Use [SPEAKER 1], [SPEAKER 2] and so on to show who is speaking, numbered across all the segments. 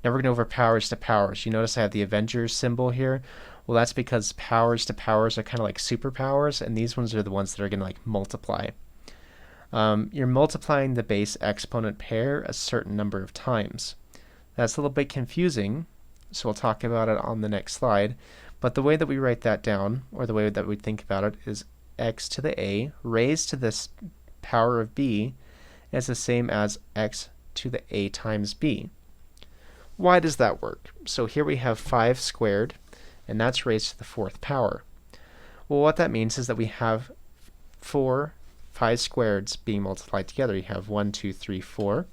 [SPEAKER 1] Now we're going over powers to powers. You notice I have the Avengers symbol here. Well, that's because powers to powers are kind of like superpowers, and these ones are the ones that are going to like multiply. You're multiplying the base exponent pair a certain number of times. That's a little bit confusing, so we'll talk about it on the next slide. But the way that we write that down, or the way that we think about it, is x to the a raised to this power of b is the same as x to the a times b. Why does that work? So here we have 5 squared, and that's raised to the 4th power. Well, what that means is that we have 5 squareds being multiplied together. You have 1, 2, 3, 4.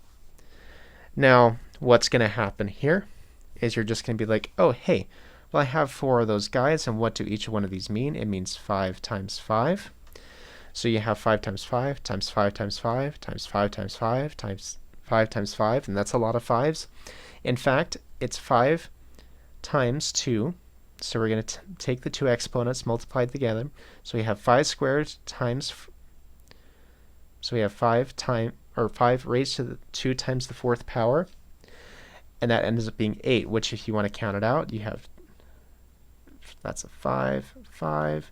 [SPEAKER 1] Now, what's going to happen here is you're just going to be like, oh, hey, well, I have 4 of those guys, and what do each one of these mean? It means 5 times 5. So you have 5 times 5 times 5 times 5 times 5 times 5 times 5 times 5, and that's a lot of 5s. In fact, it's 5 times 2, so we're going to take the two exponents multiplied together. So we have 5 squared times, so we have 5 raised to the 2 times the 4th power, and that ends up being 8, which if you want to count it out, you have, that's a 5, 5,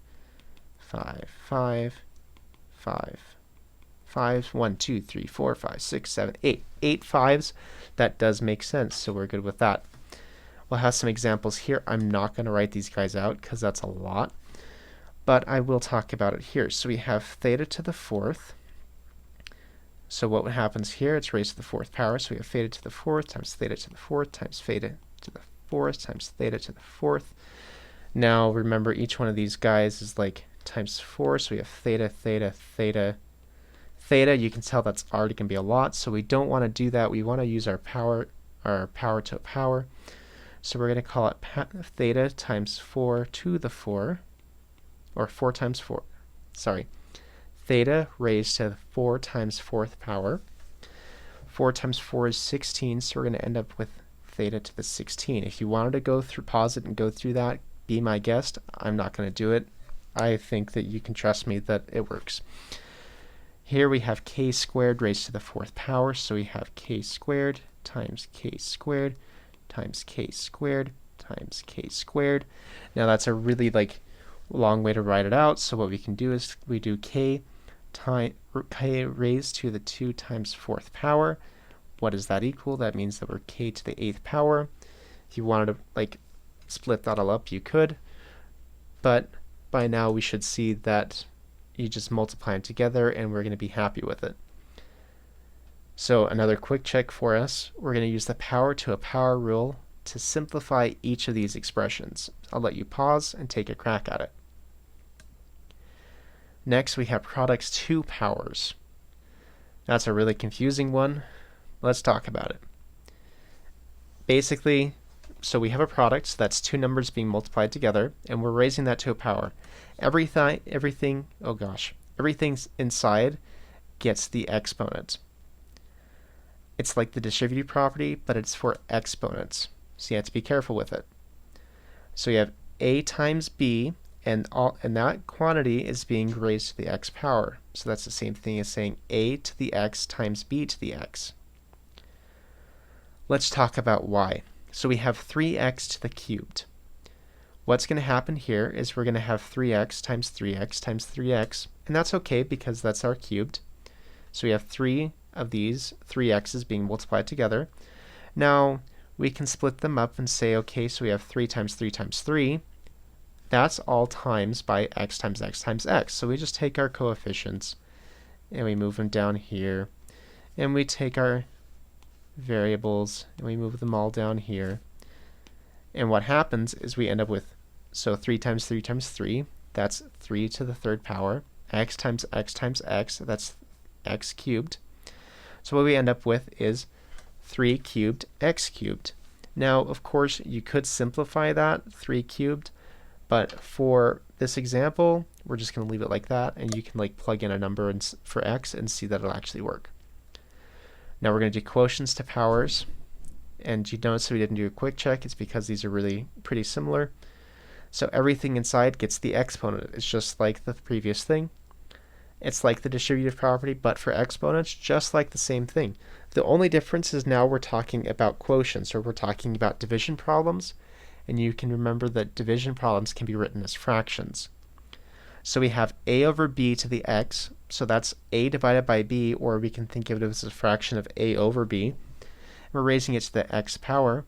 [SPEAKER 1] 5, 5, 5, 5, 1, 2, 3, 4, 5, 6, 7, 8. 8 5s. That does make sense, so we're good with that. We'll have some examples here. I'm not going to write these guys out because that's a lot, but I will talk about it here. So we have theta to the 4th. So what happens here? It's raised to the 4th power. So we have theta to the 4th times theta to the 4th times theta to the 4th times theta to the 4th. Now remember, each one of these guys is like times 4, so we have theta, theta, theta, theta. You can tell that's already going to be a lot, so we don't want to do that. We want to use our power to a power. So we're going to call it theta times 4 to the 4, or 4 times 4. Sorry. Theta raised to the 4 times 4th power. 4 times 4 is 16, so we're going to end up with theta to the 16. If you wanted to go through, pause it and go through that, be my guest. I'm not going to do it. I think that you can trust me that it works. Here we have k squared raised to the 4th power, so we have k squared times k squared times k squared times k squared. Now that's a really long way to write it out, so what we can do is we do k raised to the 2 times 4th power. What does that equal? That means that we're k to the 8th power. If you wanted to split that all up, you could, but by now we should see that you just multiply them together and we're going to be happy with it. So another quick check for us, we're going to use the power to a power rule to simplify each of these expressions. I'll let you pause and take a crack at it. Next we have products to powers. That's a really confusing one. Let's talk about it. Basically, so we have a product, so that's two numbers being multiplied together, and we're raising that to a power. Everything inside gets the exponent. It's like the distributive property, but it's for exponents, so you have to be careful with it. So you have a times b, and that quantity is being raised to the x power. So that's the same thing as saying a to the x times b to the x. Let's talk about y. So we have 3x to the cubed. What's going to happen here is we're going to have 3x times 3x times 3x, and that's okay because that's our cubed. So we have 3 of these 3x's being multiplied together. Now we can split them up and say, okay, so we have 3 times 3 times 3. That's all times by x times x times x. So we just take our coefficients and we move them down here, and we take our variables and we move them all down here. And what happens is we end up with, so 3 times 3 times 3, that's 3 to the 3rd power. X times x times x, that's x cubed. So what we end up with is 3 cubed x cubed. Now, of course, you could simplify that, 3 cubed, but for this example, we're just going to leave it like that, and you can plug in a number for x and see that it'll actually work. Now we're going to do quotients to powers, and you notice we didn't do a quick check. It's because these are really pretty similar. So everything inside gets the exponent. It's just like the previous thing. It's like the distributive property, but for exponents, just like the same thing. The only difference is now we're talking about quotients, or we're talking about division problems, and you can remember that division problems can be written as fractions. So we have a over b to the x, so that's a divided by b, or we can think of it as a fraction of a over b. We're raising it to the x power.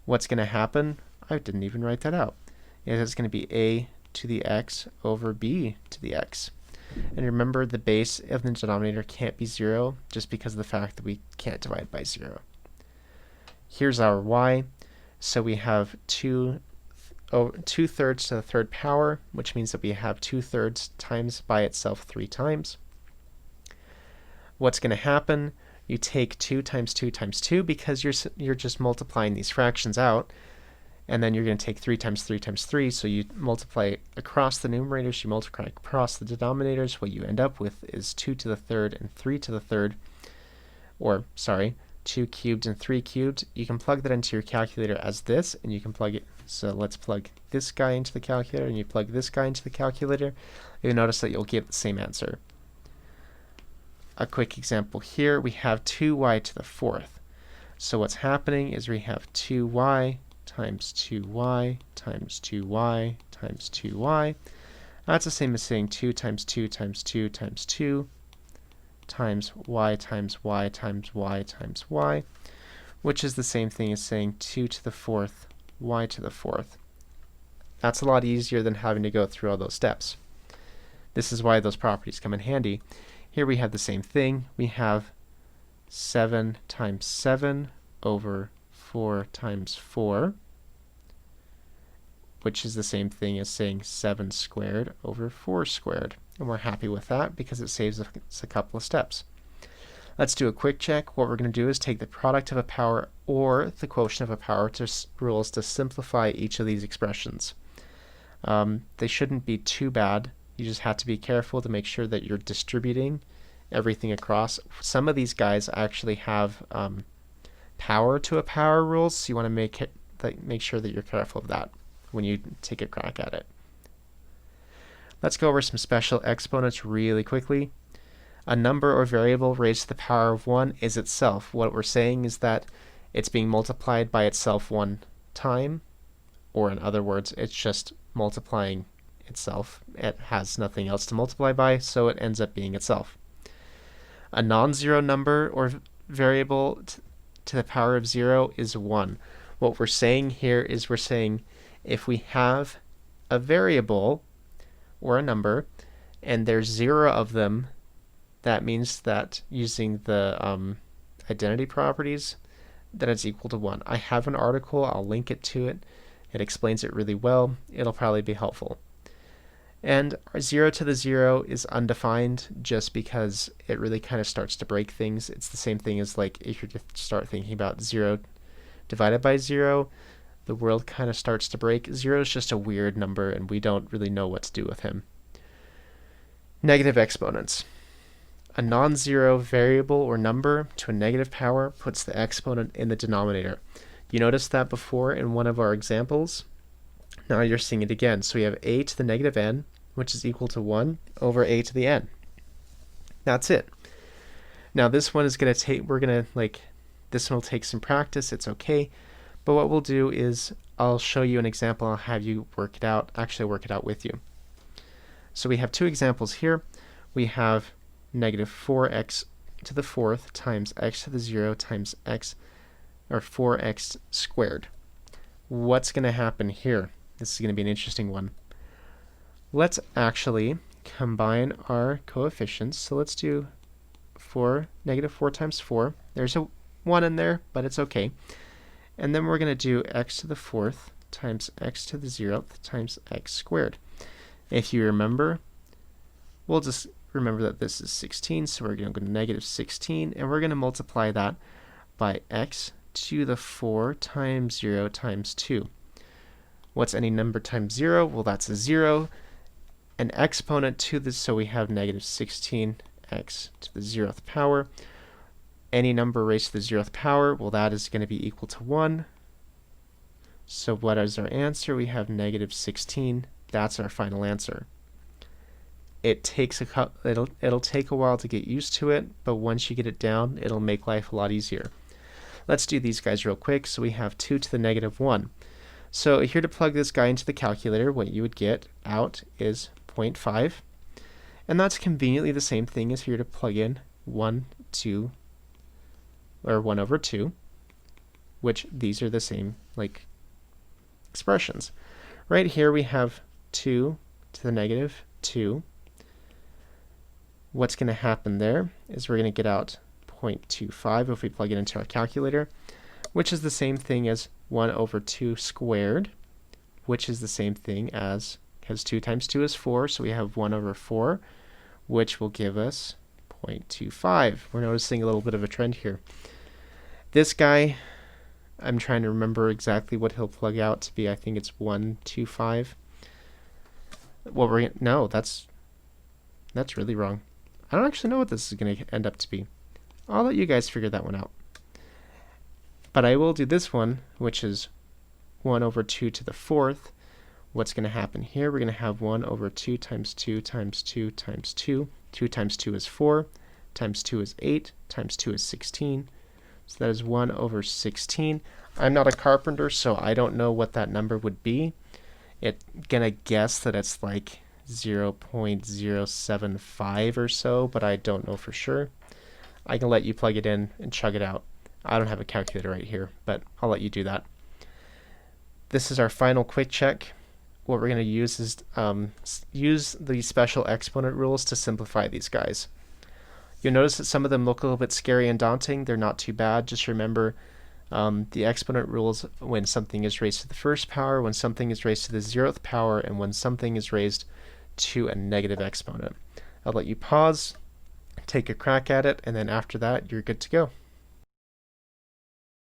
[SPEAKER 1] What's going to happen? I didn't even write that out. It's going to be a to the x over b to the x. And remember, the base of the denominator can't be 0 just because of the fact that we can't divide by 0. Here's our y. So we have 2 thirds to the third power, which means that we have 2/3 times by itself 3 times. What's going to happen? You take 2 times 2 times 2 because you're just multiplying these fractions out. And then you're going to take 3 times 3 times 3, so you multiply across the numerators, you multiply across the denominators. What you end up with is 2 to the third and 3 to the third, or, sorry, 2 cubed and 3 cubed. You can plug that into your calculator as this, and you can plug it. So let's plug this guy into the calculator, and you plug this guy into the calculator. You'll notice that you'll get the same answer. A quick example here, we have 2y to the fourth. So what's happening is we have 2y times 2y times 2y times 2y. That's the same as saying 2 times 2 times 2 times 2 times y times y times y times y, which is the same thing as saying 2 to the fourth y to the fourth. That's a lot easier than having to go through all those steps. This is why those properties come in handy. Here we have the same thing. We have 7 times 7 over 4 times 4, which is the same thing as saying 7 squared over 4 squared. And we're happy with that because it saves us a couple of steps. Let's do a quick check. What we're going to do is take the product of a power or the quotient of a power rules to simplify each of these expressions. They shouldn't be too bad. You just have to be careful to make sure that you're distributing everything across. Some of these guys actually have power to a power rules, so you want to make sure that you're careful of that when you take a crack at it. Let's go over some special exponents really quickly. A number or variable raised to the power of 1 is itself. What we're saying is that it's being multiplied by itself one time, or in other words, it's just multiplying itself. It has nothing else to multiply by, so it ends up being itself. A non-zero number or variable to the power of 0 is 1. What we're saying here is we're saying if we have a variable or a number and there's 0 of them, that means that using the identity properties, that it's equal to 1. I have an article, I'll link it to it. It explains it really well. It'll probably be helpful. And 0 to the 0 is undefined just because it really kind of starts to break things. It's the same thing as like if you start thinking about 0 divided by 0, the world kind of starts to break. 0 is just a weird number and we don't really know what to do with him. Negative exponents. A non-zero variable or number to a negative power puts the exponent in the denominator. You noticed that before in one of our examples. Now you're seeing it again. So we have a to the negative n, which is equal to 1 over a to the n. That's it. Now this one is going to take, this one will take some practice. It's okay. But what we'll do is I'll show you an example. I'll have you work it out, actually work it out with you. So we have two examples here. We have negative 4x to the fourth times x to the 0 times x, or 4x squared. What's going to happen here? This is going to be an interesting one. Let's actually combine our coefficients. So let's do negative 4 times 4. There's a 1 in there, but it's okay. And then we're going to do x to the fourth times x to the 0th times x squared. If you remember, we'll just remember that this is 16, so we're going to go to negative 16, and we're going to multiply that by x to the 4 times 0 times 2. What's any number times 0? Well, that's a 0. An exponent to this, so we have negative 16x to the 0th power. Any number raised to the 0th power, well, that is going to be equal to 1. So what is our answer? We have negative 16. That's our final answer. it'll take a while to get used to it, but once you get it down, it'll make life a lot easier. Let's do these guys real quick. So we have 2 to the negative 1. So here to plug this guy into the calculator, what you would get out is 0.5. And that's conveniently the same thing as here to plug in 1 over 2, which these are the same like expressions. Right here we have 2 to the negative 2. What's going to happen there is we're going to get out 0.25 if we plug it into our calculator, which is the same thing as 1 over 2 squared, which is the same thing as, because 2 times 2 is 4, so we have 1 over 4, which will give us 0.25. We're noticing a little bit of a trend here. This guy, I'm trying to remember exactly what he'll plug out to be. I think it's 125. Well, no, that's really wrong. I don't actually know what this is going to end up to be. I'll let you guys figure that one out. But I will do this one, which is 1 over 2 to the 4th. What's going to happen here? We're going to have 1 over 2 times 2 times 2 times 2. 2 times 2 is 4, times 2 is 8, times 2 is 16. So that is 1 over 16. I'm not a carpenter, so I don't know what that number would be. It's going to guess that it's like 0.075 or so, but I don't know for sure. I can let you plug it in and chug it out. I don't have a calculator right here, but I'll let you do that. This is our final quick check. What we're going to use is use the special exponent rules to simplify these guys. You'll notice that some of them look a little bit scary and daunting. They're not too bad. Just remember the exponent rules when something is raised to the first power, when something is raised to the 0th power, and when something is raised to a negative exponent. I'll let you pause, take a crack at it, and then after that, you're good to go.